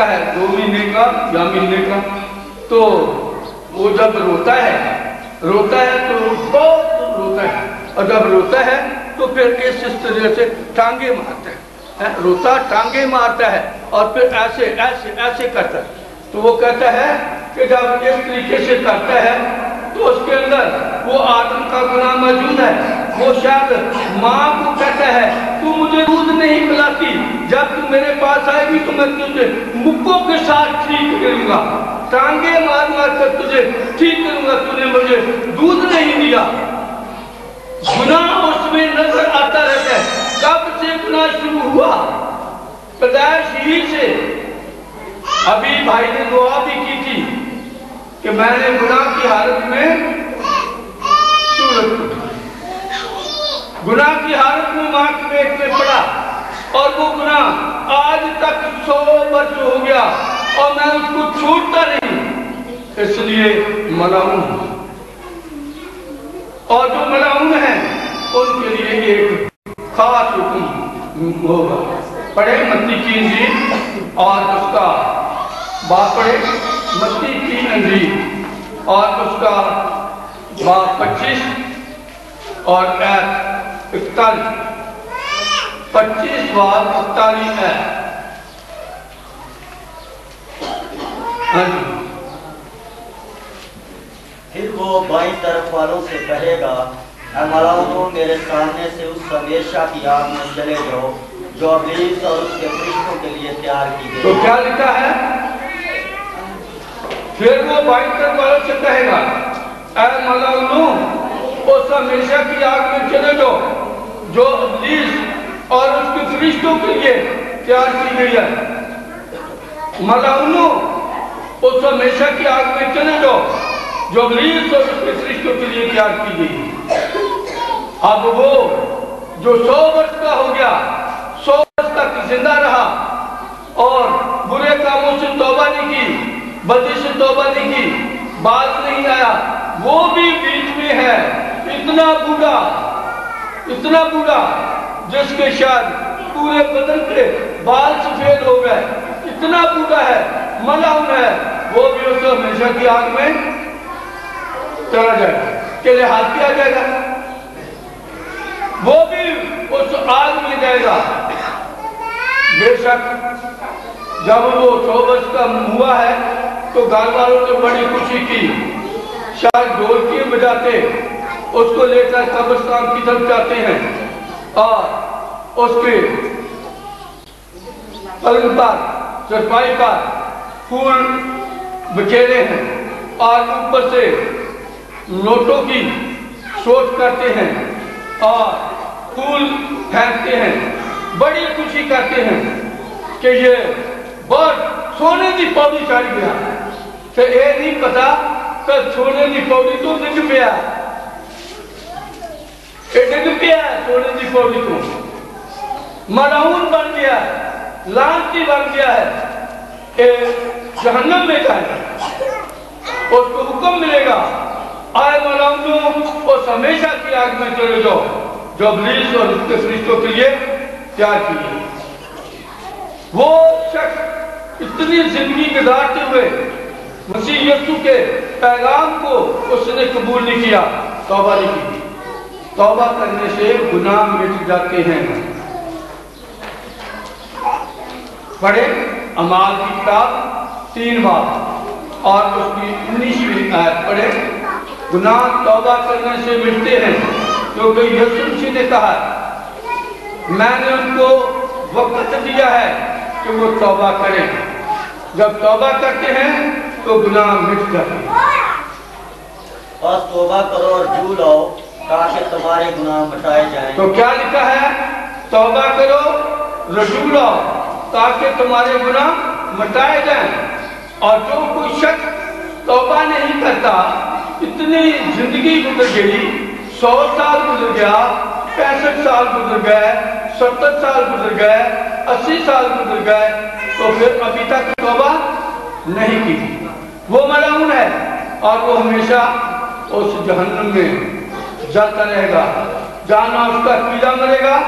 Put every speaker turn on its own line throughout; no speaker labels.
ہے 2 مہینے کا یا مہینے کا، تو وہ جب روتا ہے تو بہت روتا ہے، اور جب روتا ہے تو پھر اس طرح سے ٹانگیں مارتا ہے، روتا ٹانگیں مارتا ہے اور پھر ایسے ایسے ایسے کرتا ہے۔ تو وہ کہتا ہے کہ جب اس طریقے سے کرتا ہے تو اس کے اندر وہ آدم کا گناہ موجود ہے۔ وہ شاید ماں کو کہتا ہے تو مجھے دودھ نہیں پلاتی، جب تو میرے پاس آئے گی تو میں تجھے مکوں کے ساتھ ٹھیک کروں گا، ٹانگیں مار مار کر تجھے ٹھیک کروں گا، تو نے مجھے دودھ نہیں دیا۔ گناہ اس میں نظر آتا رہتا ہے۔ کب سے گناہ شروع ہوا؟ پیدائش ہی سے۔ ابھی بھائی نے دعا بھی کی تھی کہ میں نے گناہ کی حالت میں ماں کے پیٹ میں پڑا، اور وہ گناہ آج تک 100 برس ہو گیا اور میں اس کو چھوڑتا نہیں، اس لیے ملعون ہوں۔ اور جو ملعون ہیں ان کے لیے ایک خاص حکم ہوگا۔ پڑھے متی کی انجیل اور اس کا باب پڑھے، متی کی انجیل اور اس کا باب 25 اور آیت 41، 25 باب 41 آیت۔
پھر وہ بائیں طرف والوں سے کہے گا، اے ملعونوں، میرے سامنے سے اس ہمیشہ کی آگ میں چلے جاؤ جو ابلیس اور اس کے فرشتوں کے لیے تیار کی گئی۔
تو کیا لکھا ہے؟ پھر وہ بائیں طرف والوں سے کہے گا، اے ملعونوں، اس ہمیشہ کی آگ میں چلے جاؤ جو ابلیس اور اس کے فرشتوں کے لیے تیار کی گئی ہے۔ ملعونوں، اس ہمیشہ کی آگ میں چلے جاؤ جو ابلیس اور اس کے فرشتوں کے لیے تیار کی گئی۔ اب وہ جو 100 برس کا ہو گیا، 100 برس تک زندہ رہا اور برے کاموں سے توبہ نہیں کی، بدی سے توبہ نہیں کی، باز نہیں آیا، وہ بھی بیچ میں ہے، اتنا بوڑھا جس کے شاید پورے بدن پہ بال سفید ہو گئے، اتنا بوڑھا ہے، ملعون ہے، وہ بھی اسے ہمیشہ کی آگ میں چلا جائے گا، کہ لحاظ کیا جائے گا، وہ بھی اس آگ میں جائے گا۔ بے شک جب وہ 100 برس کا ہوا ہے تو گھر والوں نے بڑی خوشی کی، شاید ڈھولکی بجاتے اس کو لے کر قبرستان کی طرف جاتے ہیں اور اس کے پلنگ پر چرپائی پر پھول بکھیرے ہیں اور اوپر سے نوٹوں کی سوچ کرتے ہیں اور پھول پھینکتے ہیں، بڑی خوشی کرتے ہیں کہ یہ بہت سونے کی پوڑی چڑھ گیا، کہ یہ نہیں پتا کہ سونے کی پوڑی تو ڈگ پیا، یہ ڈگ پیا سونے کی پوڑی تو ملعون بن گیا، لعنتی بن گیا ہے، کہ جہنم میں جائے، اس کو حکم ملے گا، آئے ملعونوں، اس ہمیشہ کی آگ میں چلے جاؤ جو ابلیس اور اس کے فرشتوں کے لیے تیار کی ہے۔ وہ شخص اتنی زندگی گزارتے ہوئے مسیح یسوع کے پیغام کو اس نے قبول نہیں کیا، توبہ نہیں کی۔ توبہ کرنے سے گناہ مٹ جاتے ہیں۔ پڑھے اعمال کی کتاب 3 باب اور اس کی 19ویں آیت پڑھے۔ گناہ توبہ کرنے سے مٹتے ہیں، کیونکہ یسوع مسیح نے کہا میں نے ان کو وقت دیا ہے کہ وہ توبہ کریں، جب توبہ کرتے ہیں تو گناہ مٹ جاتے ہیں۔
بس توبہ کرو اور جو لاؤ تاکہ تمہارے گناہ مٹائے جائیں۔
تو کیا لکھا ہے؟ توبہ کرو، رجوع لاؤ تاکہ تمہارے گناہ مٹائے جائیں۔ اور جو کوئی شخص توبہ نہیں کرتا، اتنی زندگی گزر گئی، 100 سال گزر گیا، 65 سال گزر گئے، 70 سال گزر گئے، 80 سال گزر گئے، تو پھر ابھی تک توبہ نہیں کی، وہ ملعون ہے اور وہ ہمیشہ اس جہنم میں جلتا رہے گا، جہاں نہ اس کا کیڑا مرے گا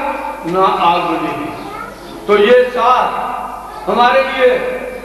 نہ آگ ملے گی۔ تو یہ ساتھ ہمارے لیے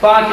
5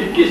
21